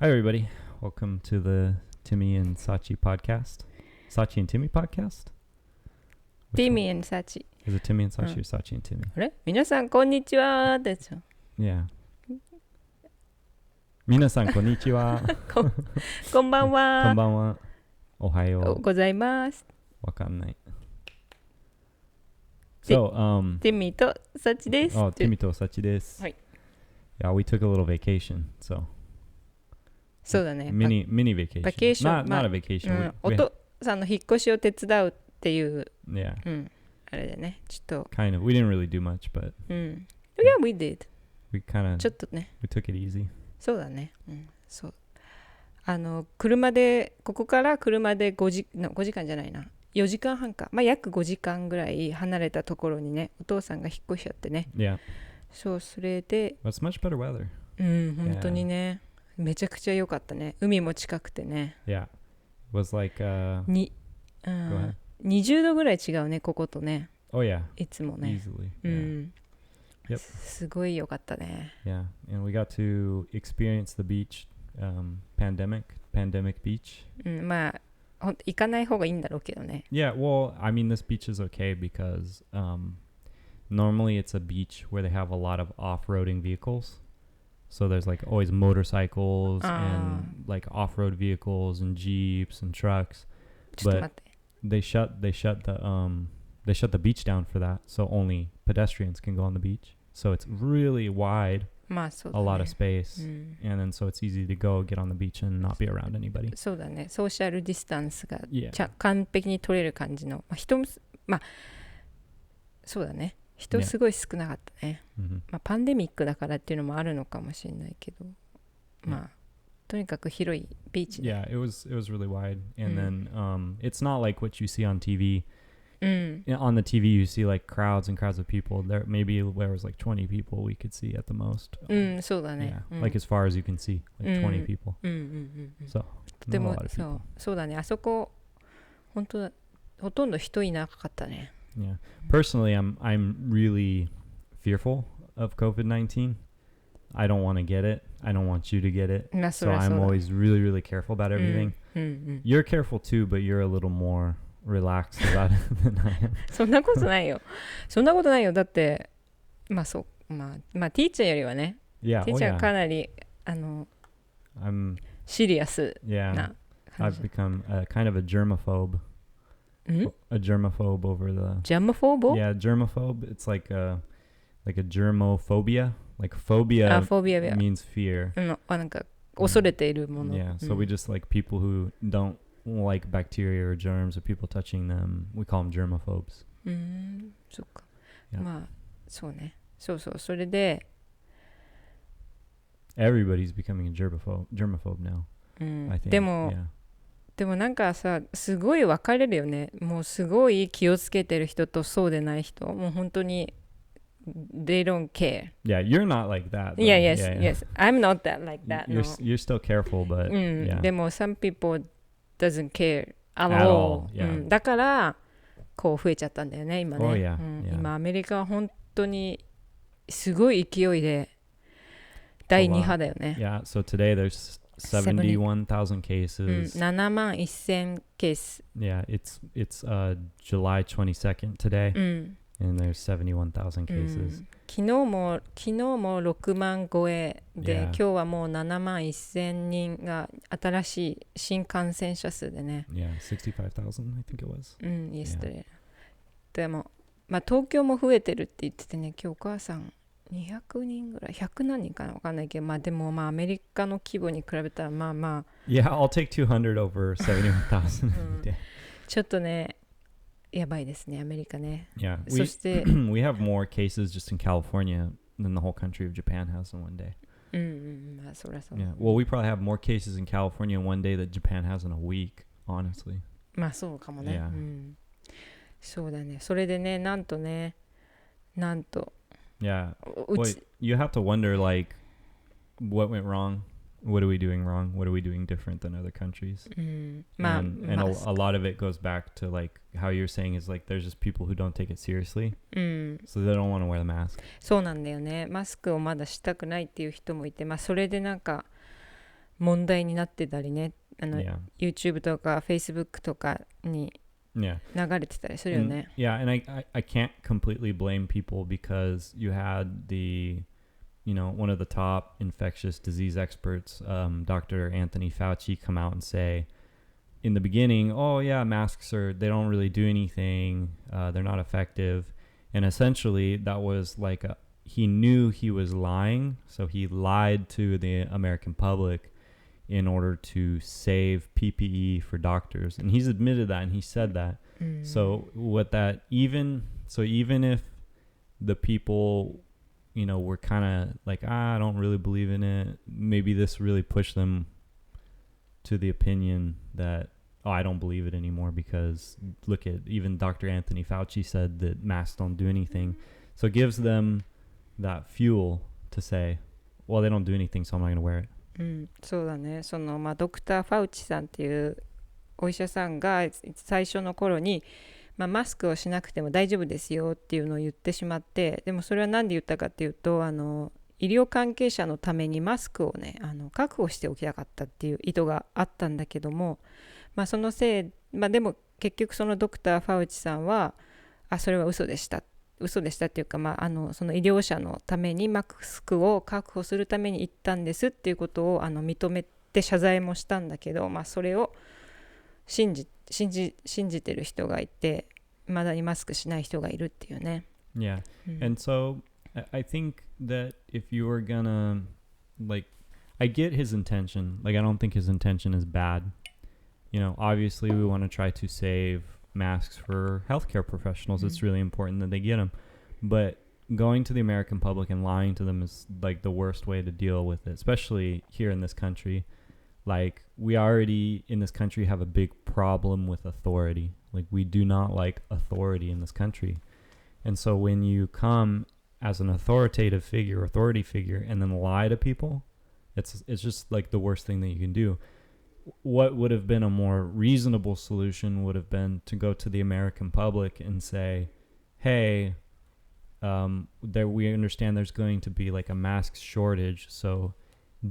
Hi, everybody. Welcome to the Timmy and Sachi podcast. Sachi and Timmy podcast? Timmy and Sachi. Is it Timmy and Sachi or Sachi and Timmy? あれ皆さんこんにちはでしょ。Yeah. 皆さんこんにちは。こんばんは。こんばんは。おはようございます。わかんない。So, Timmy とSachi です。Timmy とSachiです。はい。Yeah, we took a little vacation, so. そうだね。Mini vacation. Vacation. Not a vacation. お父さんの引っ越しを手伝うっていう。Yeah. あれでね。ちょっと。Kind of. We didn't really do much, but. Yeah, we did. We kind of. ちょっとね。We took it easy. そうだね。そう。車で、ここから車で5時間じゃないな。4時間半か。まあ約5時間ぐらい離れたところにね、お父さんが引っ越しちゃってね。Yeah. そう、それで。It's much better weather. 本当にね。めちゃくちゃ良かったね。海も近くてね。Yeah. It was like 20度ぐらい違うね、こことね。Oh yeah. いつもね。Easily. Yep. すごい良かったね。Yeah. And we got to experience the beach, pandemic beach. まあ、行かない方がいいんだろうけどね。Yeah, well, I mean, this beach is okay because normally it's a beach where they have a lot of off-roading vehicles. So there's like always motorcycles and like off-road vehicles and jeeps and trucks. But they shut the beach down for that, so only pedestrians can go on the beach. So it's really wide, a lot of space, and then so it's easy to go get on the beach and not be around anybody. そうだね。ソーシャルディスタンスが完璧に取れる感じの、そうだね。人すごい少なかったね。パンデミックだからっていうのもあるのかもしれないけど、とにかく広いビーチで。Yeah, it was really wide, and then it's not like what you see on TV. On the TV, you see like crowds and crowds of people. There maybe there was like 20 people we could see at the most. そうだね。Yeah, like as far as you can see, like 20 people. So, でもそうだね。あそこ本当ほとんど人いなかったね。Yeah. Personally, I'm really fearful of COVID-19. I don't want to get it. I don't want you to get it. So I'm always really, really careful about everything. You're careful too, but you're a little more relaxed about it than I am. そんなことないよ。そんなことないよ。だってティーチャーよりはね。Yeah. ティーチャーかなりI'm シリアスな。Yeah. I've become kind of a germaphobe. A germaphobe over the germaphobe? Yeah, germaphobe. It's like a germophobia. Like phobia means fear. なんか恐れているもの。Yeah, so we just like people who don't like bacteria or germs or people touching them. We call them germaphobes. そっか。そうね。そうそれで Everybody's becoming a germaphobe now. I think. でもなんかさ、すごい分かれるよね。もうすごい気をつけてる人とそうでない人。もう本当に they don't care. Yeah, you're not like that. Yes. I'm not that like that. You're still careful, but yeah. でも some people doesn't care at all. だからこう増えちゃったんだよね、今ね。今アメリカは本当にすごい勢いで第2波だよね。Yeah, so today there's 71,000 cases. 7万1000 cases. Yeah, it's July 22nd today, and there's 71,000 cases. 昨日も6万超えで、今日はもう7万1000人が新しい新感染者数でね。Yeah, 65,000 I think it was. Yesterday. でも、東京も増えてるって言っててね、今日お母さん200人ぐらい100何人かな分かんないけど、でもアメリカの規模に比べたらYeah, I'll take 200 over 71,000. ちょっとねやばいですねアメリカね。Yeah, そして we have more cases just in California than the whole country of Japan has in one day. そりゃそう。Yeah, well, we probably have more cases in California in one day that Japan has in a week, honestly. そうかもね。Yeah. そうだね。それでね、なんと。Yeah. Well, you have to wonder, like, what went wrong? What are we doing wrong? What are we doing different than other countries? And a lot of it goes back to, like, how you're saying is, like, there's just people who don't take it seriously. So they don't want to wear the mask. そうなんだよね。マスクをまだしたくないっていう人もいて、それでなんか、問題になってたりね、Yeah. YouTube とか Facebook とかに Yeah. 流れてたりするよね。Yeah, and I can't completely blame people because you had one of the top infectious disease experts, Dr. Anthony Fauci, come out and say in the beginning, oh yeah, masks they don't really do anything. They're not effective. And essentially that was like he knew he was lying. So he lied to the American public in order to save PPE for doctors. And he's admitted that and he said that. So even if the people, were kind of like, I don't really believe in it, maybe this really pushed them to the opinion that, I don't believe it anymore because look at even Dr. Anthony Fauci said that masks don't do anything. So it gives them that fuel to say, well, they don't do anything, so I'm not going to wear it. そうだね。ドクター・ファウチさんっていうお医者さんが最初の頃に、マスクをしなくても大丈夫ですよっていうのを言ってしまって、でもそれは何で言ったかっていうと、医療関係者のためにマスクをね、確保しておきたかったっていう意図があったんだけども、そのせい、でも結局そのドクター・ファウチさんは、それは嘘でしたっていうか、その医療者のためにマスクを確保するために言ったんですっていうことを認めて謝罪もしたんだけど、それを信じてる人がいて、まだにマスクしない人がいるっていうね。Yeah. And so I think that if you were gonna I get his intention. I don't think his intention is bad. Obviously we want to try to save masks for healthcare professionals. It's really important that they get them. But going to the American public and lying to them is the worst way to deal with it, especially here in this country. We already in this country have a big problem with authority. We do not like authority in this country. And so when you come as an authority figure and then lie to people, it's just the worst thing that you can do. What would have been a more reasonable solution would have been to go to the American public and say, hey, we understand there's going to be a mask shortage, so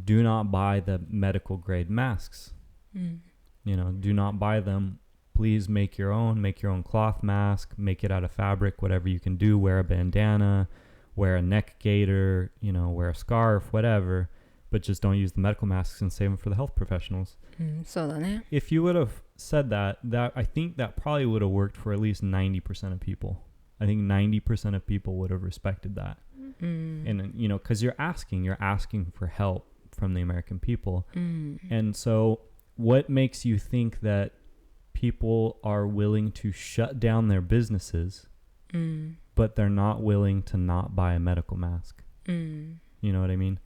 do not buy the medical grade masks. Do not buy them. Please make your own cloth mask, make it out of fabric, whatever you can do, wear a bandana, wear a neck gaiter, wear a scarf, whatever, but just don't use the medical masks and save them for the health professionals. そうだね。 If you would have said that I think that probably would have worked for at least 90% of people. I think 90% of people would have respected that. And because you're asking for help from the American people. And so what makes you think that people are willing to shut down their businesses, but they're not willing to not buy a medical mask? You know what I mean?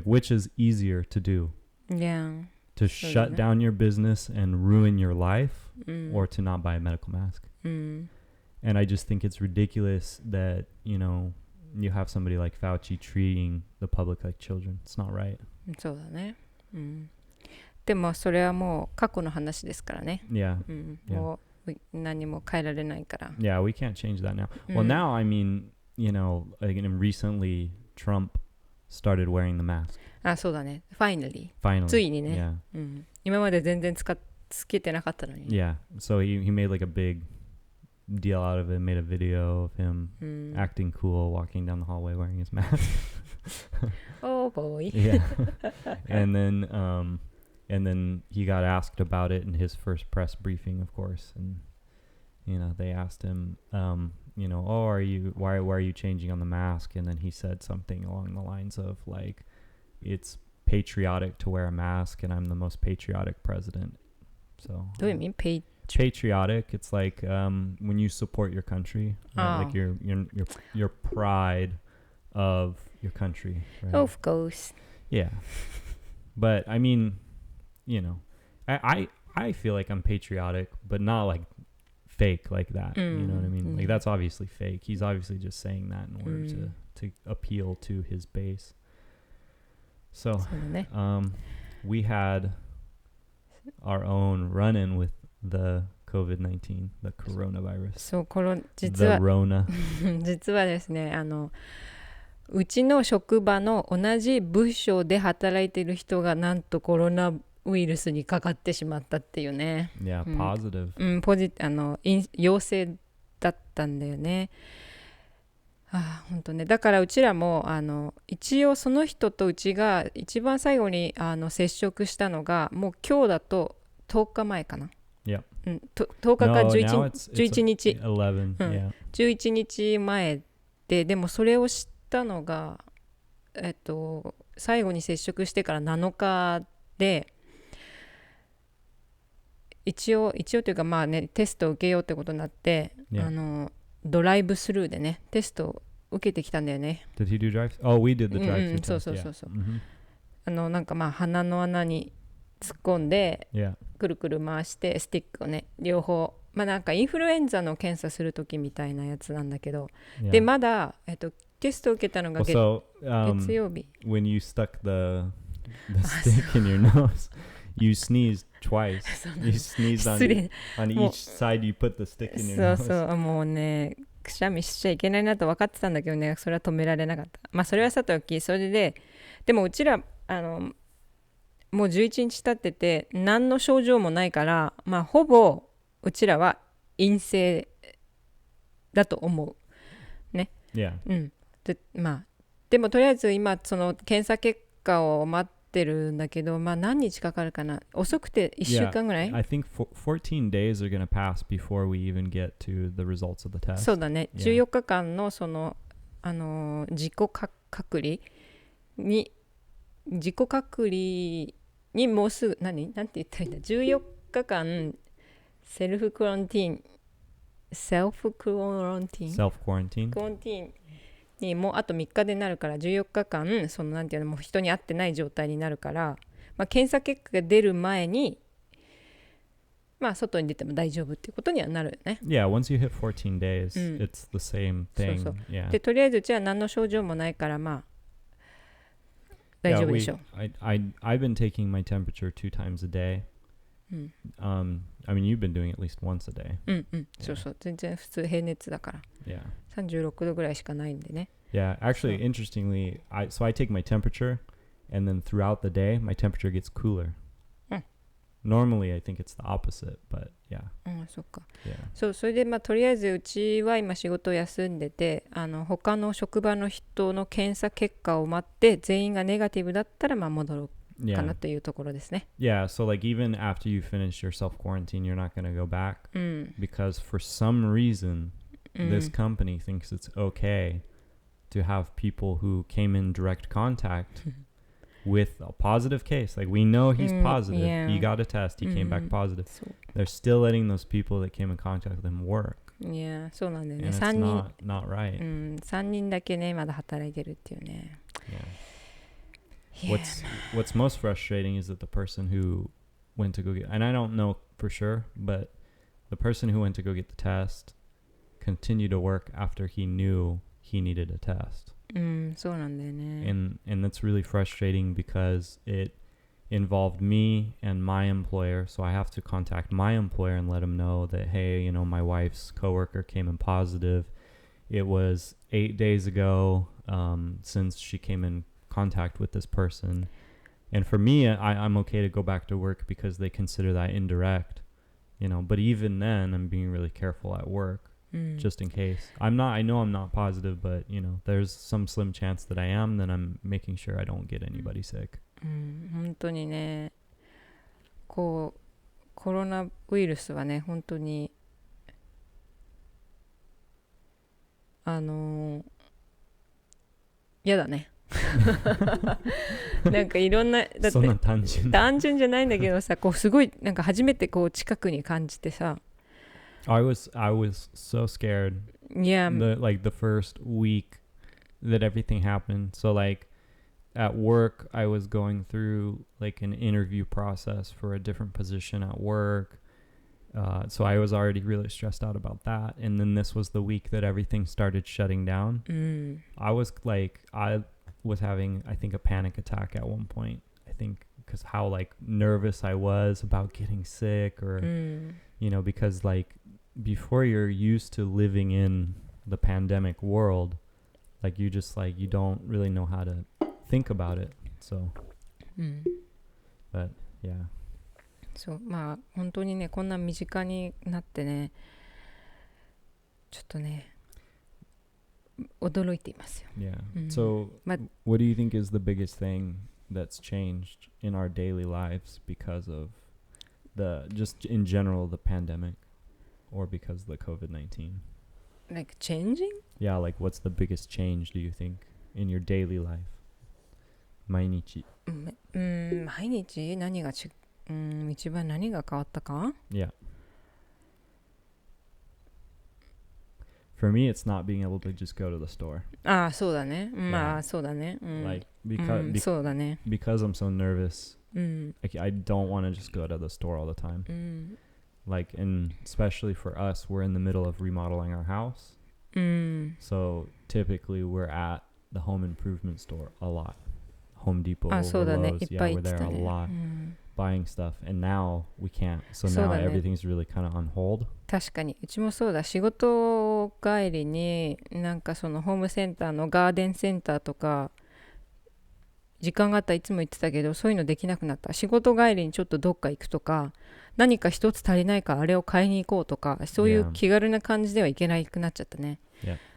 Which is easier to do? Yeah. To shut down your business and ruin your life, or to not buy a medical mask. And I just think it's ridiculous that, you have somebody like Fauci treating the public like children. It's not right. そうだね。でもそれはもう過去の話ですからね。Yeah. もう何も変えられないから。Yeah, we can't change that now. Well, now, I mean, recently Trump started wearing the mask. そうだね。Finally. ついにね。Yeah. 今まで全然つけてなかったのに。Yeah. So he made a big deal out of it, made a video of him acting cool, walking down the hallway wearing his mask. Oh boy. Yeah. And then he got asked about it in his first press briefing, of course. And, they asked him, why are you changing on the mask? And then he said something along the lines of it's patriotic to wear a mask and I'm the most patriotic president. So what do you mean patriotic? It's when you support your country, your pride of your country, right? Of course. Yeah. But I mean, I feel like I'm patriotic, but not fake like that. You know what I mean? That's obviously fake. He's obviously just saying that in order to appeal to his base. So we had our own run-in with the COVID-19, the coronavirus. そう、実は The Rona. 実はですね、うちの職場の同じ部署で働いている人がなんとコロナウイルスにかかってしまったっていうね。Yeah, positive. 陽性だったんだよね。本当ね。だからうちらも一応その人とうちが一番最後に接触したのがもう今日だと10日前かな。Yeah. 10日か 11日。11, yeah. 11日前でもそれを知ったのが最後に接触してから7日で一応というかまあねテストを受けようってことになって、yeah. ドライブスルーでねテストを受けてきたんだよね。 Did he do drive? Oh, we did the drive-through test. そう、yeah. なんかまあ鼻の穴に突っ込んで、yeah. くるくる回してスティックをね両方まあなんかインフルエンザの検査するときみたいなやつなんだけど、yeah. でまだ、テストを受けたのが月曜日。 When you stuck the stick in your nose, you sneezed twice. You sneezed on each side. You put the stick in your nose. そうもうねくしゃみしちゃいけないなと分かってたんだけどね、それは止められなかった。まあそれはさておき、それででもうちらもう11日経ってて何の症状もないから、まあほぼうちらは陰性だと思うね。Yeah. でもとりあえず今その検査結果を待ってるんだけど、まあ何日かかるかな。遅くて1週間ぐらい。Yeah, I think 14 days are going to pass before we even get to the results of the test. そうだね。14日間のその自己隔離にもうすぐなんて言ったらいいんだ。14日間セルフクオランティーンにもうあと3日でなるから14日間そのなんていうのもう人に会ってない状態になるから、まあ、検査結果が出る前にまあ外に出ても大丈夫っていうことにはなるよね。Yeah, once you hit 14 days, it's the same thing. そう Yeah. でとりあえずうちは何の症状もないからまあ大丈夫でしょう。I've been taking my temperature 2 times a day. I mean, you've been doing it at least once a day. そう全然普通平熱だから。Yeah. 36度ぐらいしかないんでね。Yeah, actually, interestingly, I take my temperature, and then throughout the day, my temperature gets cooler. Normally, I think it's the opposite, but yeah. そっか。Yeah. それでまあとりあえずうちは今仕事を休んでて、他の職場の人の検査結果を待って全員がネガティブだったらまあ戻ろうかなというところですね。Yeah, so like even after you finish your self-quarantine, you're not going to go back because for some reason, this company thinks it's okay to have people who came in direct contact with a positive case. Like we know he's positive. Yeah. He got a test. He came back positive. They're still letting those people that came in contact with him work. Yeah, そうなんだよね。And it's 3人 not right. 3人だけねまだ働いてるっていうね。Yeah. What's most frustrating is that the person who went to go get, and I don't know for sure, but the person who went to go get the test continued to work after he knew he needed a test. そうなんだよね。And that's really frustrating because it involved me and my employer, so I have to contact my employer and let him know that, hey, you know, my wife's coworker came in positive. It was 8 days ago since she came in contact with this person. And for me, I'm okay to go back to work because they consider that indirect, you know, but even then I'm being really careful at work just in case. I know I'm not positive, but you know, there's some slim chance that I am, then I'm making sure I don't get anybody sick. 本当にね、こうコロナウイルスはね、本当にやだね。なんかいろんなだってそんな単純じゃないんだけどさ、こうすごいなんか初めてこう近くに感じてさ。I was so scared. Yeah. The first week that everything happened. So like at work, I was going through like an interview process for a different position at work. So I was already really stressed out about that. And then this was the week that everything started shutting down. I was having, I think, a panic attack at one point. I think because how like nervous I was about getting sick or, you know, because like before you're used to living in the pandemic world, like you just like you don't really know how to think about it. So, but yeah. そうまあ本当にねこんな身近になってねちょっとね驚いていますよ。Yeah. So, what do you think is the biggest thing that's changed in our daily lives because of the just in general the pandemic or because of the COVID-19? Like changing? Yeah, like what's the biggest change do you think in your daily life? 毎日。毎日何が一番何が変わったか Yeah. For me, it's not being able to just go to the store. ああ、そうだね。まあ、そうだね。Like, because, そうだね。because I'm so nervous, I don't want to just go to the store all the time. Like, and especially for us, we're in the middle of remodeling our house. So typically we're at the home improvement store a lot. Home Depot, or Lowe's. Yeah, we're there a lot buying stuff. And now we can't. So now everything's really kind of on hold. 確かにうちもそうだ。仕事帰りになんかそのホームセンターのガーデンセンターとか時間があったらいつも言ってたけどそういうのできなくなった。仕事帰りにちょっとどっか行くとか何か一つ足りないからあれを買いに行こうとかそういう気軽な感じではいけなくなっちゃったね。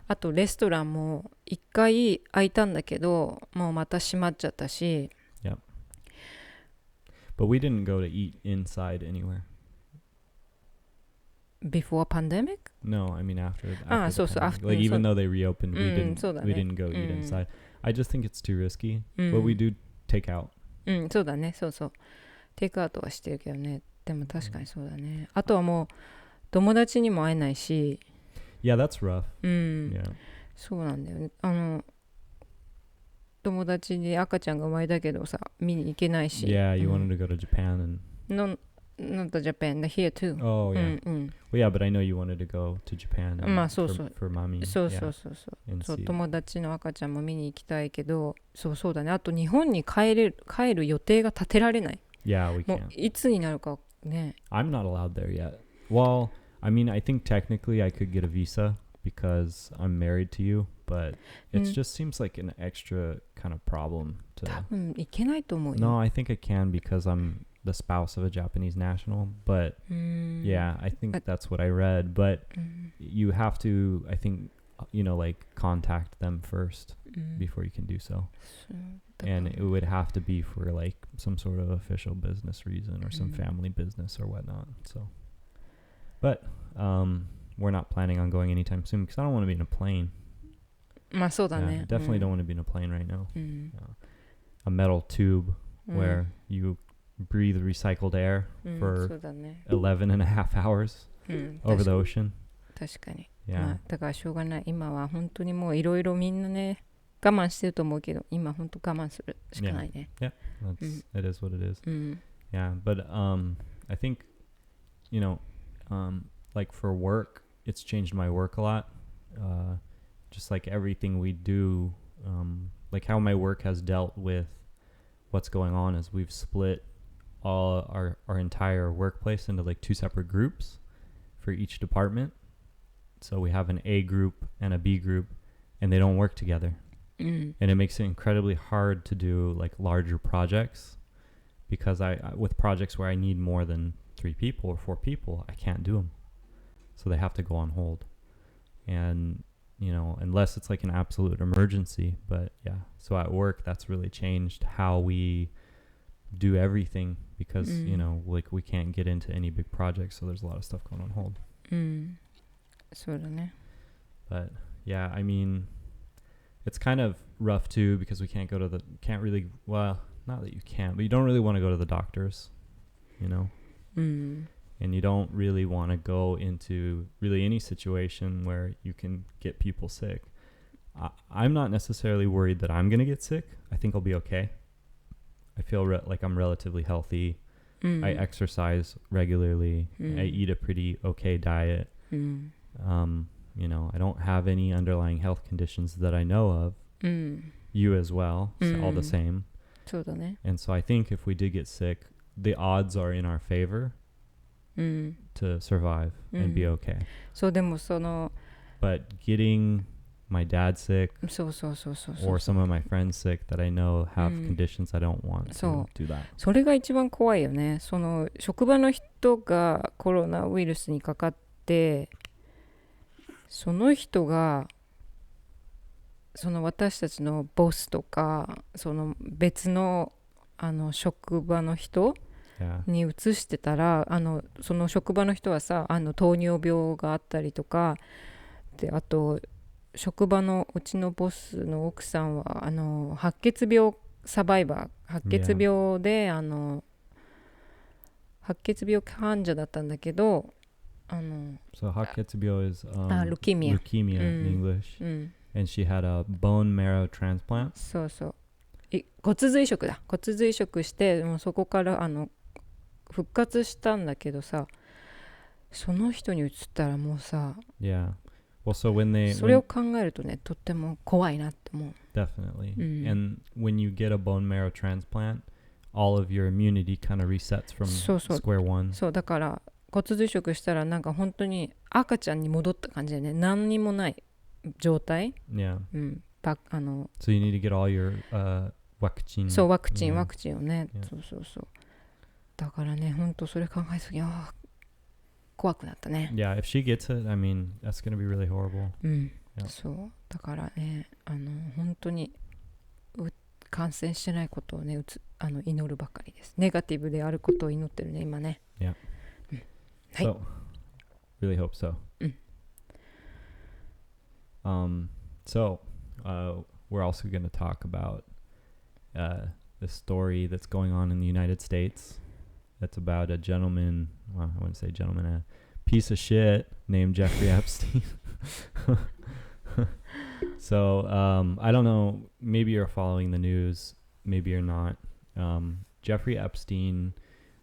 あとレストランも一回開いたんだけどもうまた閉まっちゃったし。But we didn't go to eat inside anywhere. Before pandemic? No, I mean after the after, like even though they reopened, we didn't go eat inside. I just think it's too risky. But we do take out. そうだね、そうそう。テイクアウトはしてるけどね。でも確かにそうだね。あとはもう友達にも会えないし。Yeah, that's rough. Yeah. そうなんだよね。友達に赤ちゃんが生まれたけどさ、見に行けないし。Yeah, you wanted to go to Japan and... Not Japan, here too. Oh, yeah. Well, yeah, but I know you wanted to go to Japan まあそうそう。for mommy. そうそうそうそう。そう友達の赤ちゃんも見に行きたいけど、そうだね。あと日本に帰る予定が立てられない。Yeah, we can't. もういつになるかね。I'm not allowed there yet. Well, I mean, I think technically I could get a visa because I'm married to you, but it just seems like an extra kind of problem to... 多分行けないと思うよ。No, I think I can because I'm the spouse of a Japanese national, but yeah, I think that's what I read, but you have to, I think, you know, like contact them first before you can do so. And it would have to be for like some sort of official business reason or some family business or whatnot. So, but we're not planning on going anytime soon because I don't want to be in a plane. まあそうだね。Definitely don't want to be in a plane right now. A metal tube where you breathe recycled air for 11 and a half hours over the ocean. 確かに。まあ、だからしょうがない。今は本当にもういろいろみんなね、我慢してると思うけど、今本当我慢するしかないね。Yeah, it is what it is. Yeah, but I think, you know, like for work, it's changed my work a lot. Just like everything we do, like how my work has dealt with what's going on is we've split all our entire workplace into like two separate groups for each department. So we have an A group and a B group, and they don't work together. And it makes it incredibly hard to do like larger projects because with projects where I need more than 3 people or 4 people, I can't do them. So they have to go on hold. And, you know, unless it's like an absolute emergency. But yeah, so at work, that's really changed how we do everything because, you know, like we can't get into any big projects. So there's a lot of stuff going on hold. そうだね. But yeah, I mean, it's kind of rough too because we can't really, well, not that you can't, but you don't really want to go to the doctors, you know? And you don't really want to go into really any situation where you can get people sick. I'm not necessarily worried that I'm going to get sick. I think I'll be okay. I feel like I'm relatively healthy. I exercise regularly. I eat a pretty okay diet. You know, I don't have any underlying health conditions that I know of. You as well, so all the same. そうだね. And so I think if we did get sick, the odds are in our favor to survive and be okay. そうでもその But getting my dad's sick そうそうそうそうそう or some of my friends sick that I know have conditions I don't want そ to う do that. それが一番怖いよね。その職場の人がコロナウイルスにかかってその人がその私たちのボスとかその別の職場の人 Yeah. に移してたらその職場の人はさ糖尿病があったりとかで、あと職場のうちのボスの奥さんは白血病サバイバー白血病で、Yeah. 白血病患者だったんだけどSo 白血病 is leukemia in English、and she had a bone marrow transplant. そうそう骨髄移植だ。骨髄移植してもうそこから復活したんだけどさ、その人に移ったらもうさ、Yeah. Well, so when それを考えるとね、とっても怖いなって思う。Definitely. And when you get a bone marrow transplant, all of your immunity kind of resets from そうそう square one. そうだから骨髄移植したらなんか本当に赤ちゃんに戻った感じでね、何にもない状態。Yeah. So you need to get all your ワクチン。そうワクチンをね、そうそうそう。だからね、本当それ考えすぎ怖くなったね。Yeah, if she gets it, I mean, that's going to be really horrible. そうだからね、本当に感染してないことをね、祈るばかりです。ネガティブであることを祈ってるね、今ね。Yeah. はい。So, really hope so. So, we're also going to talk about the story that's going on in the United States. That's about a gentleman, well, I wouldn't say gentleman, a piece of shit named Jeffrey Epstein. So, I don't know, maybe you're following the news, maybe you're not. Jeffrey Epstein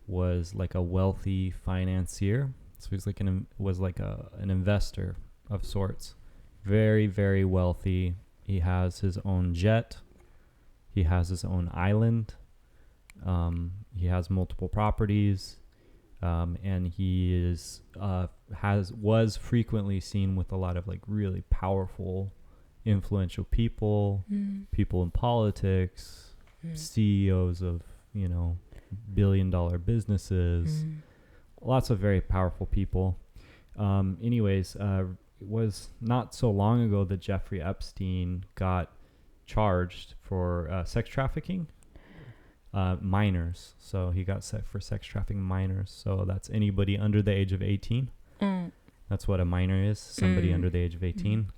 was like a wealthy financier. So he's like an investor of sorts. Very, very wealthy. He has his own jet. He has his own island. He has multiple properties, and he was frequently seen with a lot of like really powerful, influential people, people in politics, CEOs of billion-dollar businesses, lots of very powerful people. Anyways, it was not so long ago that Jeffrey Epstein got charged for sex trafficking. Minors. So he got set for sex trafficking minors. So that's anybody under the age of 18. That's what a minor is. Somebody under the age of 18.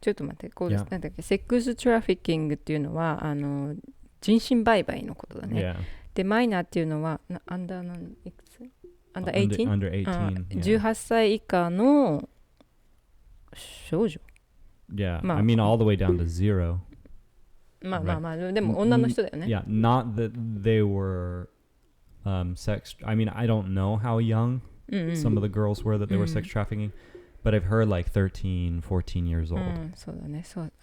ちょっと待って、こうです。なんだっけ、セックストラフィキングっていうのは人身売買のことだね。Yeah. で、マイナーっていうのはアンダーいくつ？Under 18? Under 18. 18歳以下の少女。Yeah. I mean all the way down to 0. まあでも女の人だよね。Yeah, not that they were sex. I mean, I don't know how young some of the girls were that they were sex trafficking, but I've heard like 13, 14 years old. そうだね。そう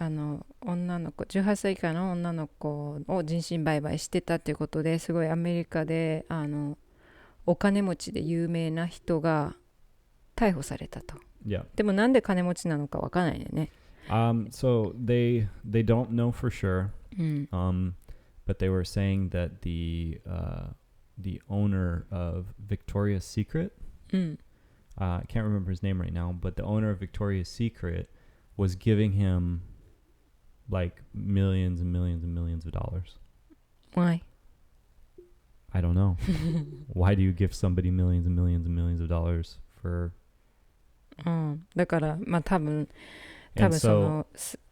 女の子18歳以下の女の子を人身売買してたっていうことですごいアメリカでお金持ちで有名な人が逮捕されたと。Yeah. でもなんで金持ちなのかわからないよね。So they don't know for sure, but they were saying that the owner of Victoria's Secret, I can't remember his name right now, but the owner of Victoria's Secret was giving him like millions and millions and millions of dollars. Why? I don't know. Why do you give somebody millions and millions and millions of dollars for? だからまあ多分 And その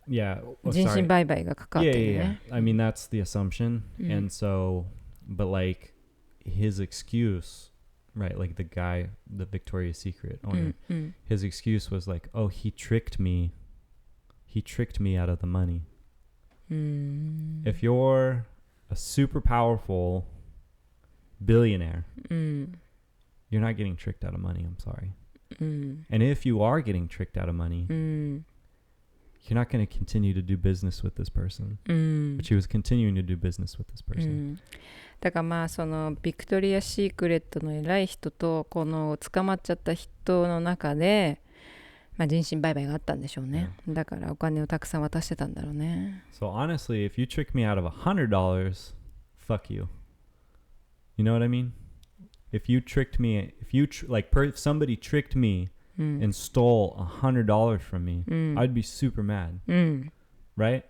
人身売買がかかってるね。I mean, that's the assumption. And so, but like his excuse, right? Like the guy, the Victoria's Secret owner, his excuse was like, oh, he tricked me. He tricked me out of the money. If you're a super powerful billionaire, you're not getting tricked out of money. I'm sorry. And if you are getting tricked out of money, you're not going to continue to do business with this person. But she was continuing to do business with this person. だからまあそのビクトリア・シークレットの偉い人とこの捕まっちゃった人の中でまあ人身売買があったんでしょうね。だからお金をたくさん渡してたんだろうね。So honestly, if you trick me out of $100, fuck you. You know what I mean? If you tricked me, if somebody tricked me and stole $100 from me, I'd be super mad. Right?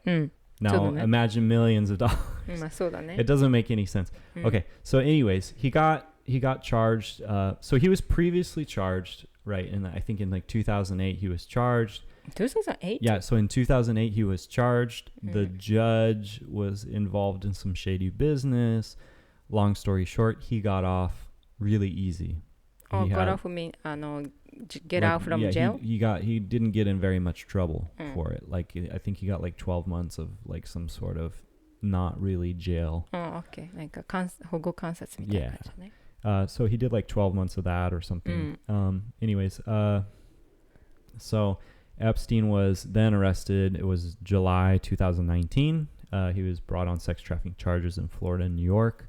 Now imagine millions of dollars. まあそうだね。It doesn't make any sense. Okay, so anyways, he got charged. So he was previously charged, right? And I think in like 2008 he was charged. 2008? Yeah, so in 2008 he was charged. The judge was involved in some shady business. Long story short, he got off really easy. Got off mean get out from jail? He didn't get in very much trouble for it. Like I think he got like 12 months of like some sort of not really jail. Oh, okay. なんか保護観察みたいな感じね。So he did like 12 months of that or something. Anyways, so Epstein was then arrested. It was July 2019. He was brought on sex trafficking charges in Florida and New York.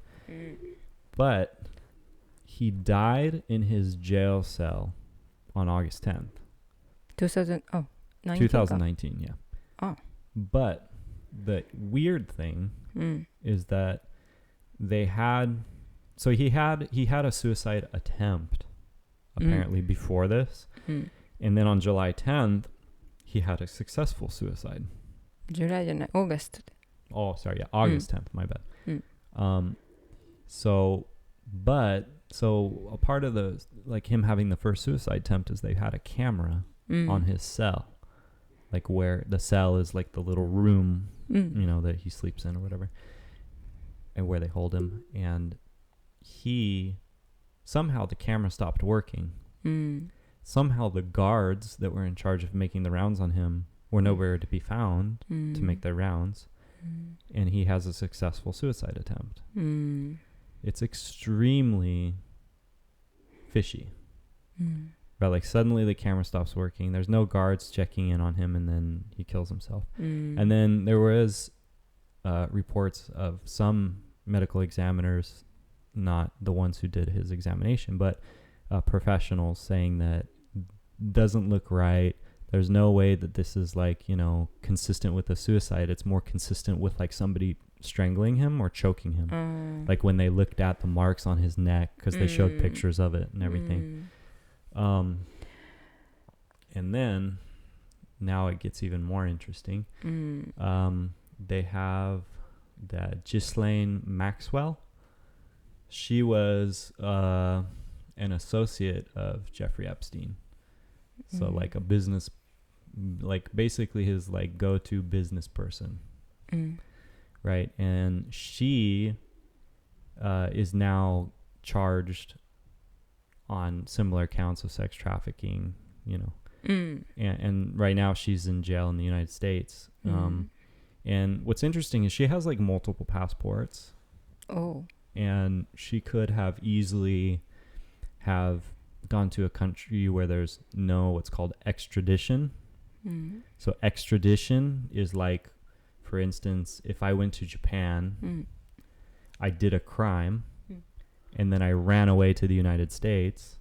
But he died in his jail cell on August 10th. 2019, yeah. Oh. But the weird thing is that they had... So he had a suicide attempt apparently before this. And then on July 10th, he had a successful suicide. July じゃない、August. Oh, sorry, yeah, August 10th, my bad. So a part of the, like him having the first suicide attempt is they had a camera on his cell. Like where the cell is like the little room, you know, that he sleeps in or whatever. And where they hold him. And somehow the camera stopped working. Somehow the guards that were in charge of making the rounds on him were nowhere to be found to make their rounds. And he has a successful suicide attempt. It's extremely fishy. But like suddenly the camera stops working. There's no guards checking in on him, and then he kills himself. And then there was reports of some medical examiners, not the ones who did his examination, but professionals saying that doesn't look right. There's no way that this is like, you know, consistent with a suicide. It's more consistent with like somebody strangling him or choking him. Like when they looked at the marks on his neck, because they showed pictures of it and everything. And then now it gets even more interesting. They have that Ghislaine Maxwell. She was an associate of Jeffrey Epstein. So like a business, like basically his like go-to business person. Right. And she is now charged on similar counts of sex trafficking, you know. And right now she's in jail in the United States. And what's interesting is she has like multiple passports. Oh. And she could have easily have gone to a country where there's no what's called extradition. So extradition is like, for instance, if I went to Japan, I did a crime, and then I ran away to the United States.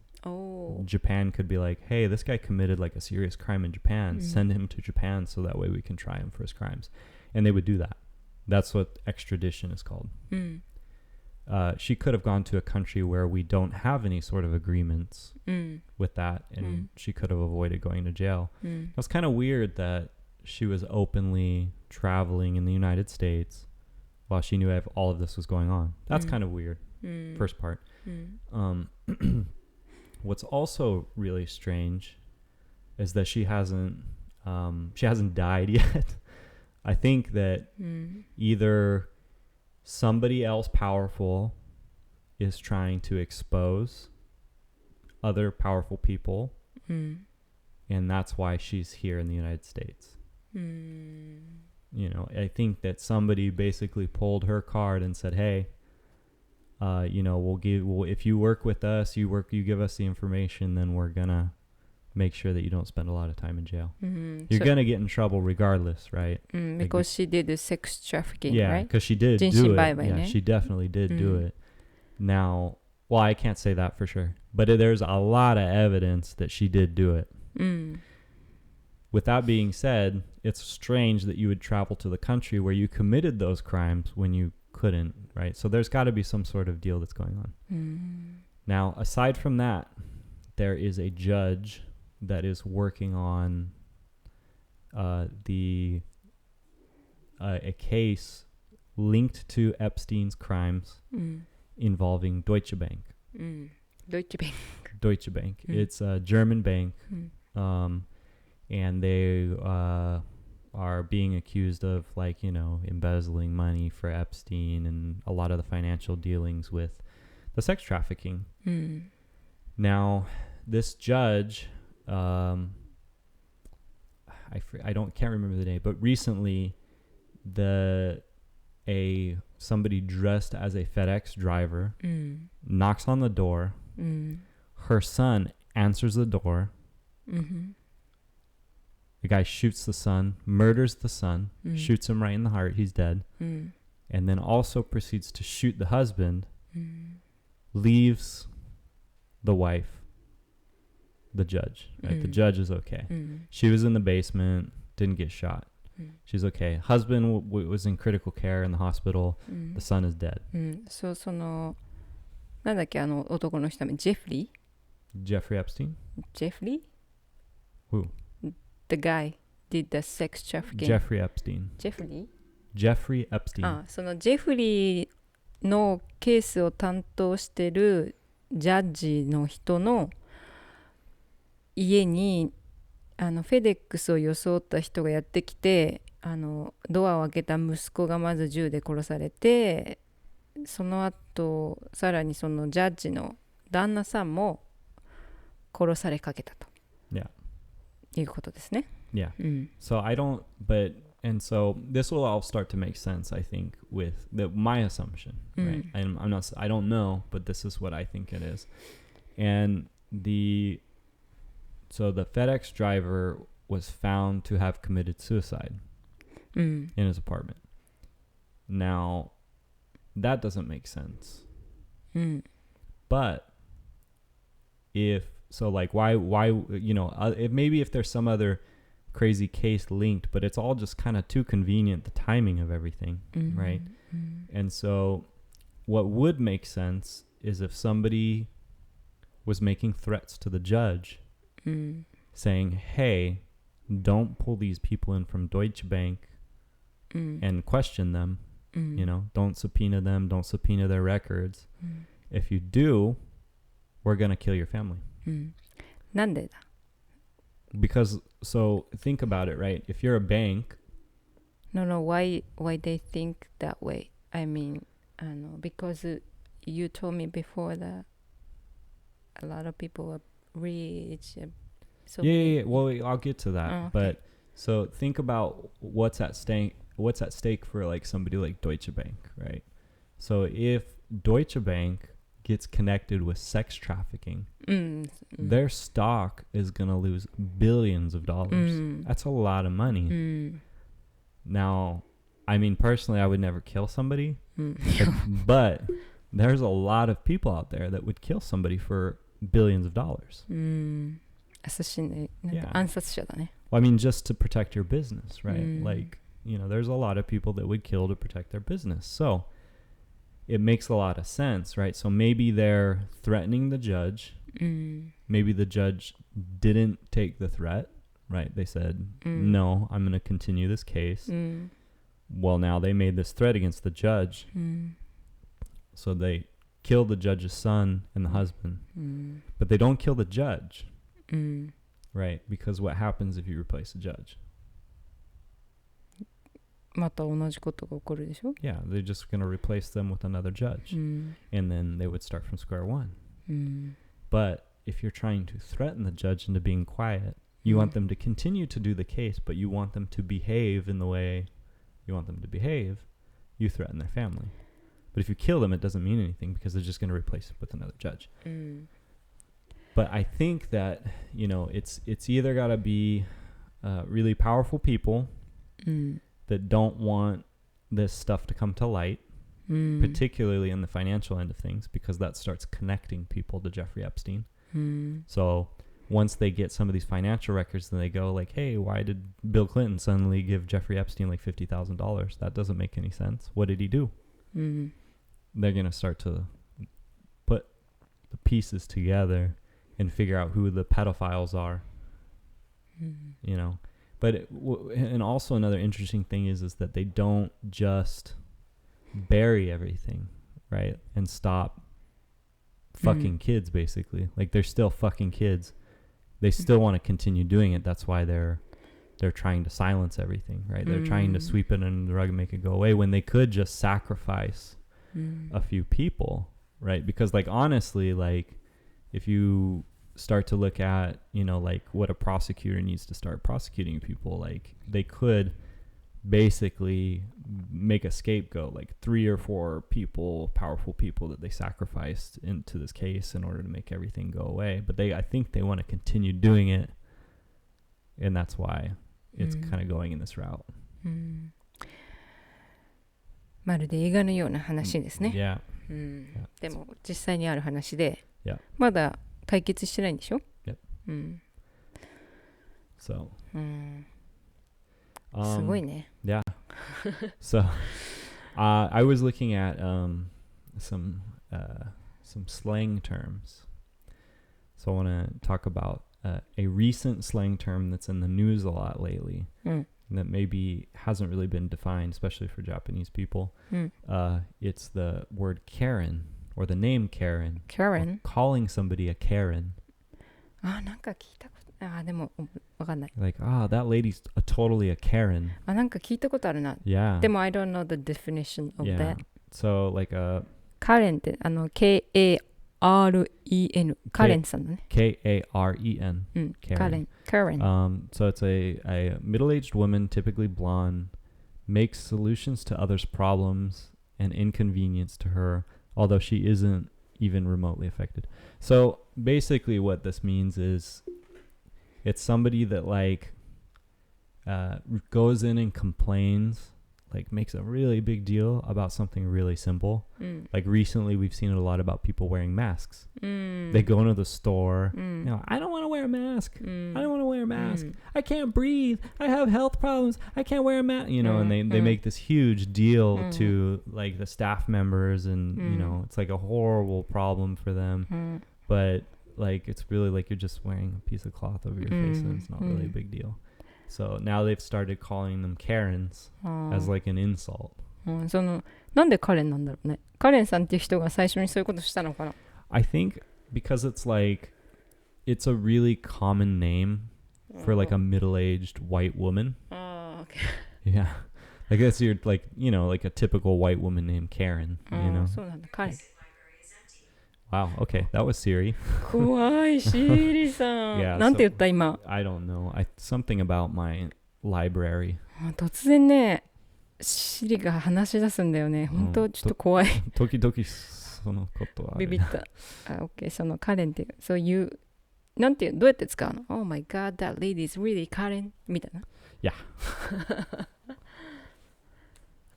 Japan could be like, hey, this guy committed like a serious crime in Japan. Send him to Japan so that way we can try him for his crimes. And they would do that. That's what extradition is called. She could have gone to a country where we don't have any sort of agreements with that, and she could have avoided going to jail. It's kind of weird that she was openly traveling in the United States while she knew all of this was going on. That's kind of weird. First part. What's also really strange is that she hasn't died yet. I think that either somebody else powerful is trying to expose other powerful people, and that's why she's here in the United States. You know, I think that somebody basically pulled her card and said, hey, you know, if you work with us, you give us the information, then we're gonna make sure that you don't spend a lot of time in jail. You're gonna get in trouble regardless, right? Because she did the sex trafficking, yeah, right? because she did do it. Yeah, she definitely did do it. Now, well, I can't say that for sure, but there's a lot of evidence that she did do it. with that being said, it's strange that you would travel to the country where you committed those crimes when you couldn't, right? So there's got to be some sort of deal that's going on. Now, aside from that, there is a judge that is working on a case linked to Epstein's crimes involving Deutsche Bank. Deutsche Bank. It's a German bank, and they are being accused of, like, embezzling money for Epstein and a lot of the financial dealings with the sex trafficking. Now, this judge, can't remember the name, but recently somebody dressed as a FedEx driver knocks on the door. Her son answers the door. The guy shoots the son, murders the son, shoots him right in the heart. He's dead. And then also proceeds to shoot the husband, leaves the wife, the judge. Right? The judge is okay. She was in the basement, didn't get shot. She's okay. Husband was in critical care in the hospital. The son is dead. そのなんだっけ、男の人名、ジェフリー Jeffrey Epstein? Who? The guy did the sex trafficking. Jeffrey Epstein. Jeffrey Epstein. そのジェフリーのケースを担当してるジャッジの人の家にフェデックスを装った人がやってきて、ドアを開けた息子がまず銃で殺されて、その後さらにそのジャッジの旦那さんも殺されかけたと、いうことですね。So and so this will all start to make sense, I think, with my assumption, right? I don't know, but this is what I think it is. And so the FedEx driver was found to have committed suicide in his apartment. Now, that doesn't make sense. But why, if there's some other crazy case linked, but it's all just kind of too convenient, the timing of everything, right? And so what would make sense is if somebody was making threats to the judge, saying, hey, don't pull these people in from Deutsche Bank and question them. Don't subpoena them, don't subpoena their records. If you do, we're going to kill your family. なんでだ? Because, so think about it, right? If you're a bank. No, why they think that way? I mean, because you told me before that a lot of people are rich. So yeah. Well, I'll get to that. Okay. But so think about what's at stake for like somebody like Deutsche Bank, right? So if Deutsche Bank gets connected with sex trafficking, their stock is going to lose billions of dollars. That's a lot of money. Now, I mean, personally, I would never kill somebody, but there's a lot of people out there that would kill somebody for billions of dollars. 優しいね。なんか暗殺者だね。Well, I mean, just to protect your business, right? Like, there's a lot of people that would kill to protect their business. So it makes a lot of sense, right? So maybe they're threatening the judge. Maybe the judge didn't take the threat, right? They said, no, I'm going to continue this case. Well, now they made this threat against the judge. So they kill the judge's son and the husband. But they don't kill the judge, right? Because what happens if you replace the judge? また同じことが起こるでしょ? Yeah, they're just going to replace them with another judge. And then they would start from square one. But if you're trying to threaten the judge into being quiet, you want them to continue to do the case, but you want them to behave in the way you want them to behave, you threaten their family. But if you kill them, it doesn't mean anything because they're just going to replace it with another judge. But I think that, it's either got to be really powerful people that don't want this stuff to come to light, particularly in the financial end of things, because that starts connecting people to Jeffrey Epstein. So once they get some of these financial records, then they go like, hey, why did Bill Clinton suddenly give Jeffrey Epstein like $50,000? That doesn't make any sense. What did he do? They're going to start to put the pieces together and figure out who the pedophiles are, you know. But and also another interesting thing is that they don't just bury everything, right? And stop fucking kids, basically. Like, they're still fucking kids. They still want to continue doing it. That's why they're trying to silence everything, right? They're trying to sweep it under the rug and make it go away when they could just sacrifice a few people, right? Because, like, honestly, like, if you start to look at, you know, like what a prosecutor needs to start prosecuting people, like, they could basically make a scapegoat, like 3 or 4 people, powerful people that they sacrificed into this case in order to make everything go away. But I think they want to continue doing it, and that's why it's kind of going in this route. まるで映画のような話ですね。Yeah. でも実際にある話で、 Yeah. まだ解決してないんでしょ？ Yep. So. すごいね。Yeah. So, I was looking at some slang terms. So I want to talk about a recent slang term that's in the news a lot lately, that maybe hasn't really been defined, especially for Japanese people. It's the word Karen, or the name Karen. Karen? Calling somebody a Karen. なんか聞いたこと。でもわかんない。Like, that lady's totally a Karen. なんか聞いたことあるな。Yeah. でも I don't know the definition of that. So, like Karen って、K-A-R-E-N。カレンさんだね。K-A-R-E-N. Karen. So it's a middle-aged woman, typically blonde, makes solutions to others' problems and inconvenience to her, although she isn't even remotely affected. So basically what this means is it's somebody that like goes in and complains, like makes a really big deal about something really simple. Like recently we've seen it a lot about people wearing masks. They go into the store, you know, I don't want to wear a mask. I don't want to wear a mask. I can't breathe. I have health problems. I can't wear a mask. You know, and they make this huge deal to like the staff members, and you know, it's like a horrible problem for them. But like it's really like you're just wearing a piece of cloth over your face, and it's not really a big deal. So now they've started calling them Karens as like an insult. なんでカレンなんだろうね。カレンさんっていう人が最初にそういうことしたのかな。I think because it's like it's a really common name for like a middle-aged white woman. Okay. Yeah. I guess you're like, you know, like a typical white woman named Karen, you know. そうなんだ。カレン。Wow, okay, that was Siri. 怖い、シーリさん。Yeah, なんて言った今。I don't know. Something about my library. 突然ね、シリが話し出すんだよね。本当ちょっと怖い。時々そのことはある。ビビった。OK、そのカレンっていう、そういう、なんていう、どうやって使うの？ Oh my god, that lady is really Karen みたいな。Yeah.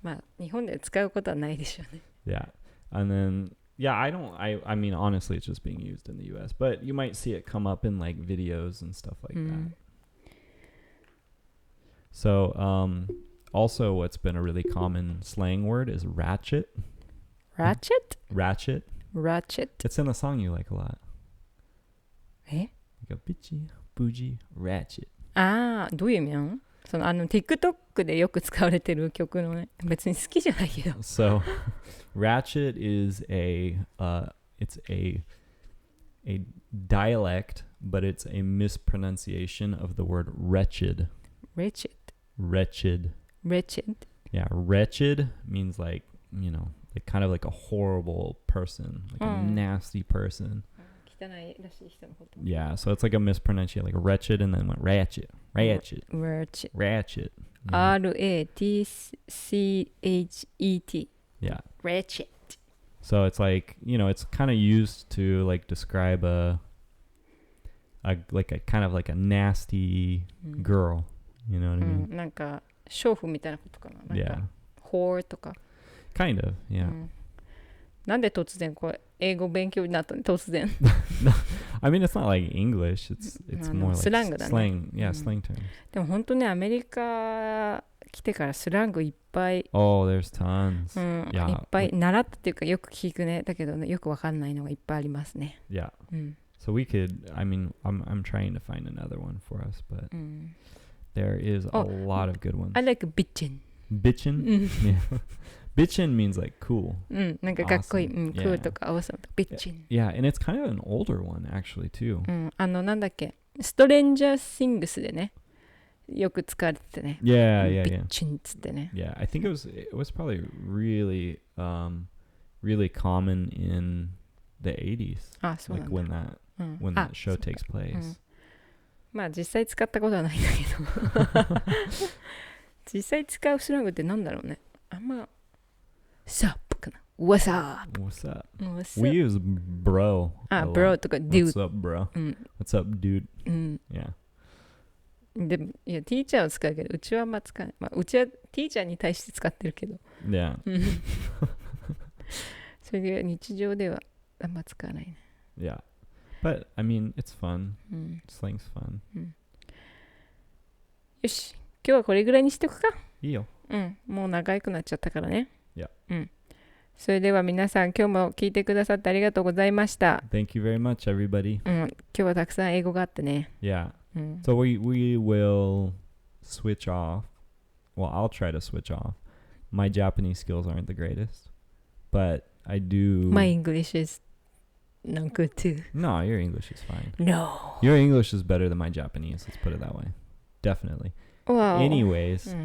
まあ、日本で使うことはないでしょうね。Yeah. And then...Yeah, I mean, honestly, it's just being used in the U.S., but you might see it come up in like videos and stuff like that. So, also what's been a really common slang word is ratchet. Ratchet? Ratchet. Ratchet. It's in a song you like a lot. え? Like a bitchy, bougie, ratchet. どういう意味なの？そのTikTok でよく使われてる曲のね、別に好きじゃないけど。So, ratchet is it's a dialect, but it's a mispronunciation of the word wretched. Wretched. Wretched. Wretched. Yeah, wretched means like, you know, like kind of like a horrible person, like a nasty person. 汚いらしい人のこと。Yeah, so it's like a mispronunciation, like wretched, and then went ratchet. Ratchet. Ratchet. Ratchet. R-A-T-C-H-E-T. Yeah. Ratchet. So it's like, you know, it's kind of used to like describe a kind of like a nasty girl. You know what I mean? なんか、娼婦みたいなことかな。なんか、whore とか。Kind of, yeah. なんで突然これ英語勉強になったの突然。I mean, it's not like English. It's more like slang. Yeah, slang terms. でも本当ね、アメリカ来てからスラングいっぱい。Oh, there's tons. いっぱい習ったっていうかよく聞くね。だけどね、よくわかんないのがいっぱいありますね。Yeah. So we could, I mean, I'm trying to find another one for us, but there is a lot of good ones. I like bitchin. Bitchin? Yeah. Bitchin means like cool. なんかかっこいい。cool とか awesome とか bitchin. Yeah, and it's kind of an older one actually too. なんだっけ、ストレンジャーシングスでね、よく使われててね。Yeah. bitchin つってね。Yeah, I think it was probably really common in the 80s. あ、そうなんだ。Like when that show takes place. まあ実際使ったことはないんだけど。実際使うスラングってなんだろうね。あんまSup かな。What's up? What's up? We use bro. bro とか dude. What's up, bro? What's up, dude? Yeah. でもいやティーチャーを使うけどうちはあんま使わない。まあうちはティーチャーに対して使ってるけど。Yeah. それで日常ではあんま使わないね。Yeah. But I mean, it's fun. Slang's fun. よし、今日はこれぐらいにしておくか。いいよ。もう長くなっちゃったからね。Yeah. それでは皆さん今日も聞いてくださってありがとうございました。Thank you very much, everybody. 今日はたくさん英語があってね。Yeah. So we will switch off. Well, I'll try to switch off. My Japanese skills aren't the greatest, but I do. My English is not good too. No, your English is fine. No. Your English is better than my Japanese. Let's put it that way. Definitely. Wow. Anyways,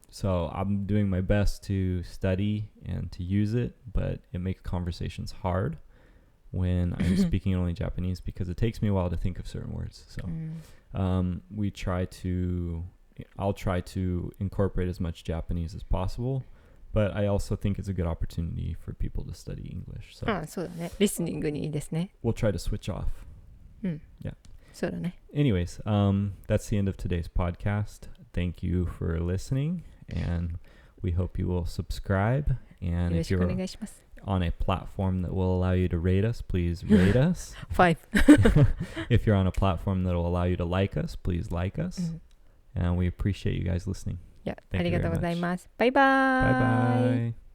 so I'm doing my best to study and to use it, but it makes conversations hard when I'm speaking only Japanese because it takes me a while to think of certain words. So I'll try to incorporate as much Japanese as possible, but I also think it's a good opportunity for people to study English. So そうだね。リスニングにいいですね。We'll try to switch off. Yeah. そうだね。Anyways, that's the end of today's podcast. Thank you for listening, and we hope you will subscribe. And if you're on a platform that will allow you to rate us, please rate us. 5. If you're on a platform that will allow you to like us, please like us. And we appreciate you guys listening. Yeah, ありがとうございます。バイバイ。バイバイ。